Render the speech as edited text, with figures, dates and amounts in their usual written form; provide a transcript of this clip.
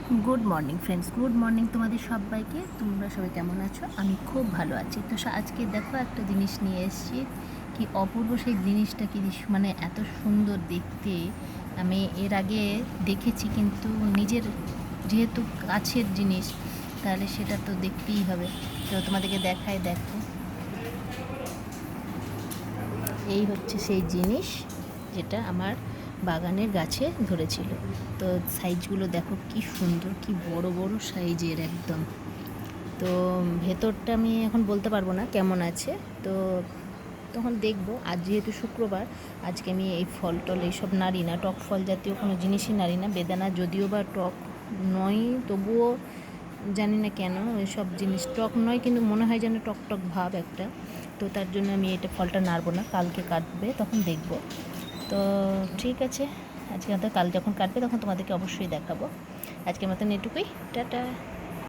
Good morning friends, good morning তোমাদের সবাইকে। তোমরা সবাই কেমন আছো? আমি খুব ভালো আছি। তো আজকে দেখো একটা জিনিস নিয়ে এসেছি, কি অপূর্ব সেই জিনিসটা, কি মানে এত সুন্দর দেখতে। আমি এর আগে দেখেছি, কিন্তু নিজের যেহেতু কাছের জিনিস, তাহলে সেটা তো দেখতেই হবে। তো তোমাদেরকে দেখায়, দেখো এই হচ্ছে সেই জিনিস যেটা আমার বাগানের গাছে ধরেছিল। তো সাইজগুলো দেখো কি সুন্দর, কি বড় বড় সাইজের একদম। তো ভেতরটা আমি এখন বলতে পারবো না কেমন আছে, তো তখন দেখবো। আজ যেহেতু শুক্রবার, আজকে আমি এই ফল টল এইসব নাড়ি না, টক ফল জাতীয় কোনো জিনিসই নাড়ি না। বেদানা যদিও বা টক নয়, তবুও জানি না কেন এসব জিনিস টক নয়, কিন্তু মনে হয় যেন টক টক ভাব একটা। তো তার জন্য আমি এটা ফলটা নাড়বো না, কালকে কাটবে তখন দেখব। তো ঠিক আছে, আজকে কাল যখন কাটবে তখন তোমাদেরকে অবশ্যই দেখাবো। আজকের মতন এটুকুই, টাটা।